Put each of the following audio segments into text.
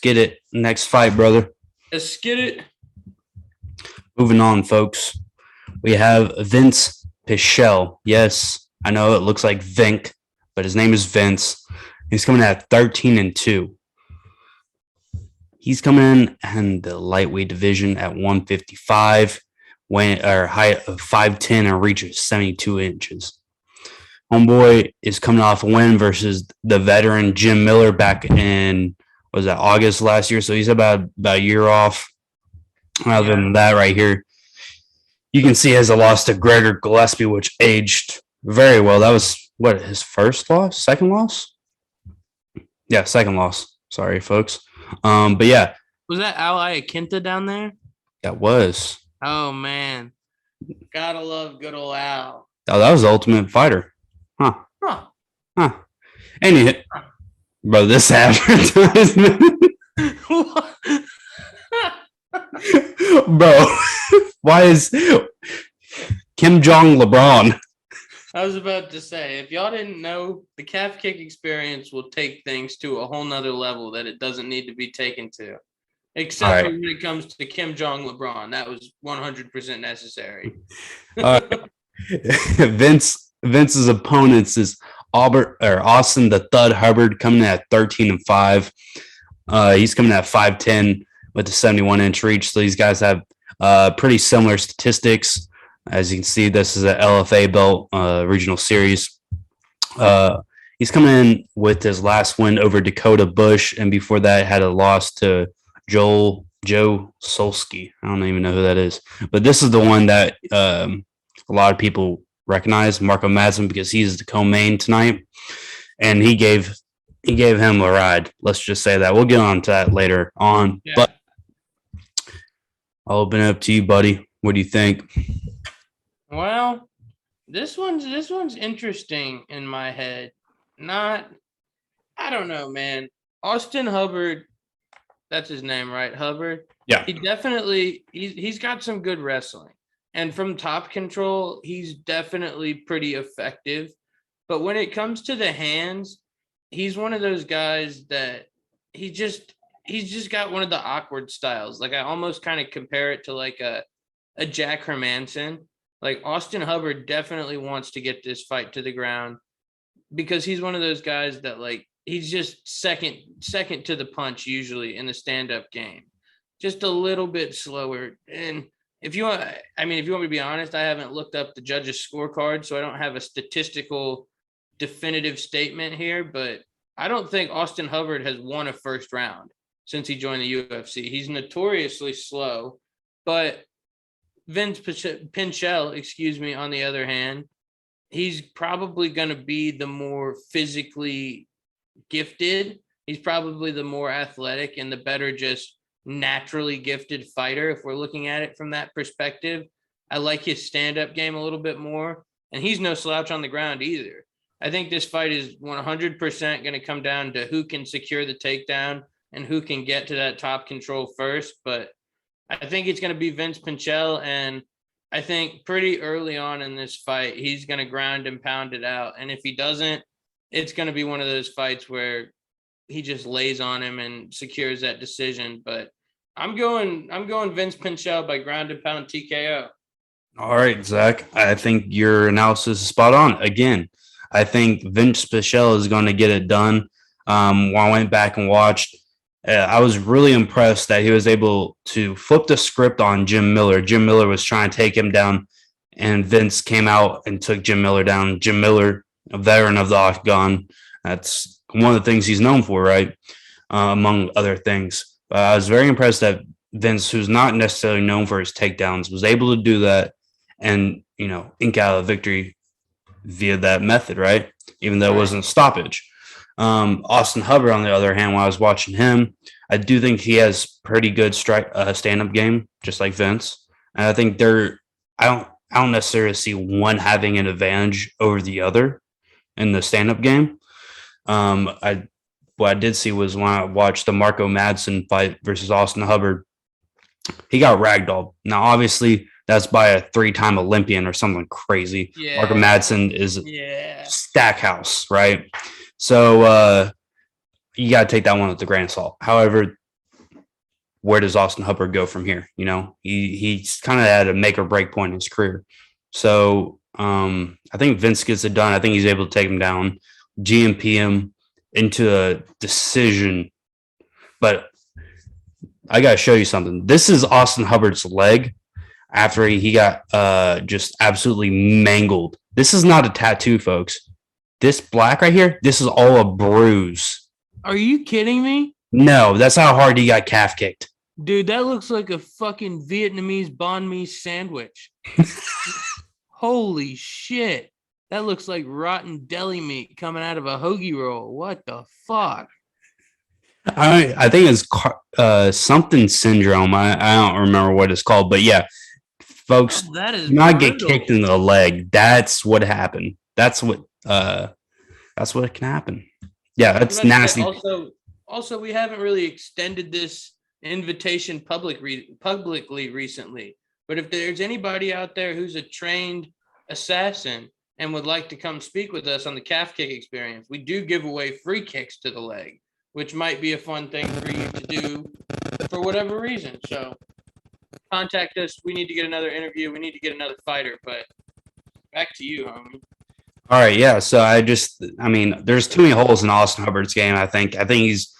get it. Next fight, brother. Let's get it. Moving on, folks. We have Vince Pichel. Yes, I know it looks like Vinc, but his name is Vince. He's coming at 13-2. He's coming in the lightweight division at 155, height of 5'10 and reaches 72 inches. Homeboy is coming off a win versus the veteran Jim Miller back in, was that August last year? So he's about a year off. Other than that, right here, you can see he has a loss to Gregor Gillespie, which aged very well. That was, his first loss? Second loss? Yeah, second loss. Sorry, folks. But yeah. Was that Al Iaquinta down there? That was. Oh, man. Gotta love good old Al. Oh, that was the Ultimate Fighter. Huh. Anyway, bro, this advertisement. Bro, why is Kim Jong LeBron? I was about to say, if y'all didn't know, the calf kick experience will take things to a whole nother level that it doesn't need to be taken to. Except when it comes to Kim Jong LeBron. That was 100% necessary. Vince's opponents is Austin the Thud Hubbard coming in at 13-5. He's coming at 5'10 with a 71-inch reach. So these guys have pretty similar statistics. As you can see, this is an LFA belt regional series. He's coming in with his last win over Dakota Bush, and before that had a loss to Joe Solsky. I don't even know who that is, but this is the one that a lot of people recognize, Marco Madsen, because he's the co-main tonight, and he gave him a ride. Let's just say that. We'll get on to that later on, but I'll open it up to you, buddy. What do you think? Well, this one's interesting in my head. I don't know, man. Austin Hubbard, that's his name, right? Hubbard? Yeah. He's got some good wrestling. And from top control, he's definitely pretty effective. But when it comes to the hands, he's one of those guys that he's just got one of the awkward styles. Like I almost kind of compare it to like a Jack Hermanson. Like Austin Hubbard definitely wants to get this fight to the ground because he's one of those guys that like he's just second to the punch usually in the stand-up game. Just a little bit slower. And if you want me to be honest, I haven't looked up the judges' scorecard, so I don't have a statistical definitive statement here, but I don't think Austin Hubbard has won a first round since he joined the UFC. He's notoriously slow, but Vince Pichel, on the other hand, he's probably going to be the more physically gifted. He's probably the more athletic and the better just naturally gifted fighter if we're looking at it from that perspective. I like his stand-up game a little bit more, and he's no slouch on the ground either. I think this fight is 100% going to come down to who can secure the takedown and who can get to that top control first, but I think it's going to be Vince Pichel, and I think pretty early on in this fight, he's going to ground and pound it out. And if he doesn't, it's going to be one of those fights where he just lays on him and secures that decision. But I'm going Vince Pichel by ground and pound TKO. All right, Zach. I think your analysis is spot on. Again, I think Vince Pichel is going to get it done. When I went back and watched, I was really impressed that he was able to flip the script on Jim Miller. Jim Miller was trying to take him down, and Vince came out and took Jim Miller down. Jim Miller, a veteran of the Octagon. That's one of the things he's known for, right? Among other things. I was very impressed that Vince, who's not necessarily known for his takedowns, was able to do that and, ink out a victory via that method, right? Even though it wasn't stoppage. Austin Hubbard, on the other hand, when I was watching him, I do think he has pretty good stand-up game, just like Vince. And I think I don't necessarily see one having an advantage over the other in the stand-up game. What I did see was when I watched the Marco Madsen fight versus Austin Hubbard, he got ragdolled. Now, obviously, that's by a 3-time Olympian or something crazy. Yeah. Marco Madsen is Stackhouse, right? So you got to take that one with a grain of salt. However, where does Austin Hubbard go from here? You know, he's kind of at a make or break point in his career. So I think Vince gets it done. I think he's able to take him down, GMP him into a decision. But I got to show you something. This is Austin Hubbard's leg after he got just absolutely mangled. This is not a tattoo, folks. This black right here, this is all a bruise. Are you kidding me? No, that's how hard he got calf kicked. Dude, that looks like a fucking Vietnamese banh mi sandwich. Holy shit. That looks like rotten deli meat coming out of a hoagie roll. What the fuck? I think it's something syndrome. I don't remember what it's called, but yeah, folks, That is not get brutal. kicked in the leg. That's what happened. That's what can happen. Yeah, that's nasty. Also, we haven't really extended this invitation publicly recently. But if there's anybody out there who's a trained assassin and would like to come speak with us on the calf kick experience, we do give away free kicks to the leg, which might be a fun thing for you to do for whatever reason. So contact us. We need to get another interview. We need to get another fighter. But back to you, homie. All right, yeah. So there's too many holes in Austin Hubbard's game. I think he's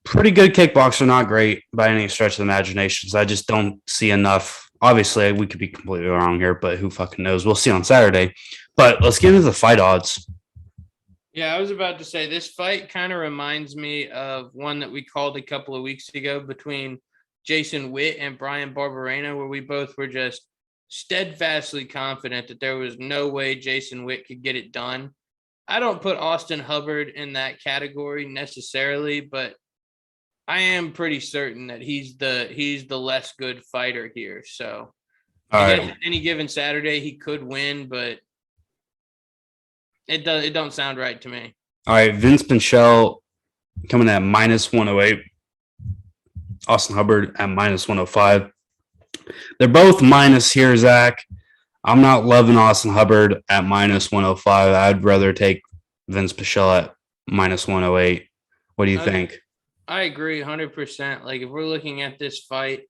pretty good kickboxer, not great by any stretch of the imagination. So I just don't see enough. Obviously, we could be completely wrong here, but who fucking knows? We'll see on Saturday. But let's get into the fight odds. Yeah, I was about to say this fight kind of reminds me of one that we called a couple of weeks ago between Jason Witt and Brian Barberena, where we both were just steadfastly confident that there was no way Jason Witt could get it done. I don't put Austin Hubbard in that category necessarily, but I am pretty certain that he's the less good fighter here. So I guess any given Saturday he could win, but it don't sound right to me. All right, Vince Pichel coming at minus 108. Austin Hubbard at minus 105. They're both minus here, Zach. I'm not loving Austin Hubbard at minus 105. I'd rather take Vince Pichel at minus 108. What do you think? I agree 100%. Like if we're looking at this fight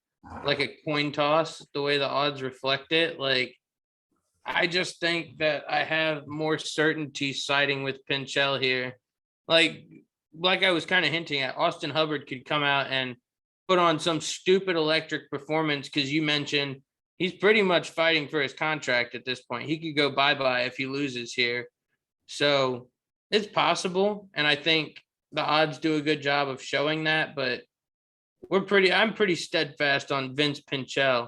like a coin toss, the way the odds reflect it, like I just think that I have more certainty siding with Pichel here. Like I was kind of hinting at, Austin Hubbard could come out and put on some stupid electric performance because you mentioned he's pretty much fighting for his contract at this point. He could go bye-bye if he loses here. So it's possible, and I think the odds do a good job of showing that, but I'm pretty steadfast on Vince Pichel,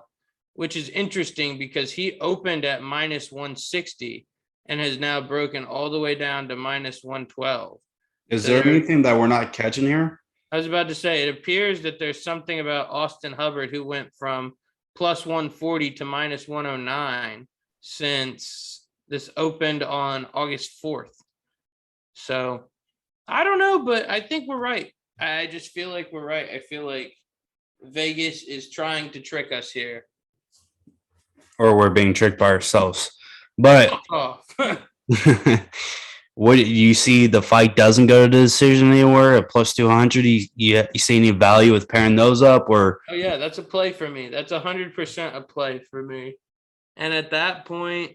which is interesting because he opened at minus 160 and has now broken all the way down to minus 112. Is there anything that we're not catching here? I was about to say, it appears that there's something about Austin Hubbard who went from plus 140 to minus 109 since this opened on August 4th. So I don't know, but I think we're right. I just feel like we're right. I feel like Vegas is trying to trick us here. Or we're being tricked by ourselves. But what you see, the fight doesn't go to the decision anywhere at plus 200. You see any value with pairing those up, or? Oh yeah, that's a play for me. That's 100% a play for me. And at that point,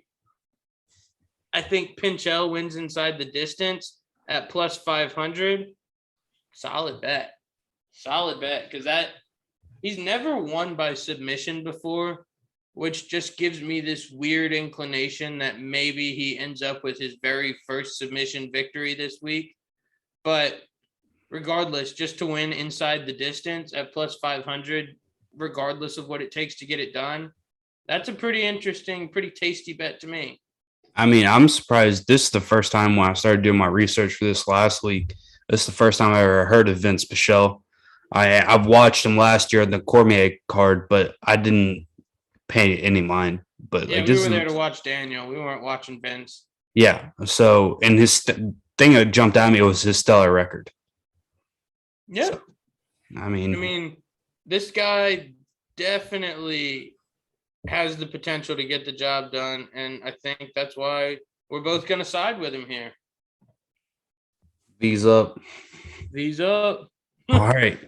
I think Pichel wins inside the distance at plus 500. Solid bet, because he's never won by submission before, which just gives me this weird inclination that maybe he ends up with his very first submission victory this week. But regardless, just to win inside the distance at plus 500, regardless of what it takes to get it done, that's a pretty interesting, pretty tasty bet to me. I mean, I'm surprised. This is the first time when I started doing my research for this last week. This is the first time I ever heard of Vince Pichel. I've watched him last year in the Cormier card, but I didn't pay any mind. But yeah, we were there to watch Daniel. We weren't watching Vince. Yeah. So, and his thing that jumped at me was his stellar record. Yeah. So, I mean, this guy definitely has the potential to get the job done, and I think that's why we're both going to side with him here. V's up. V's up. All right.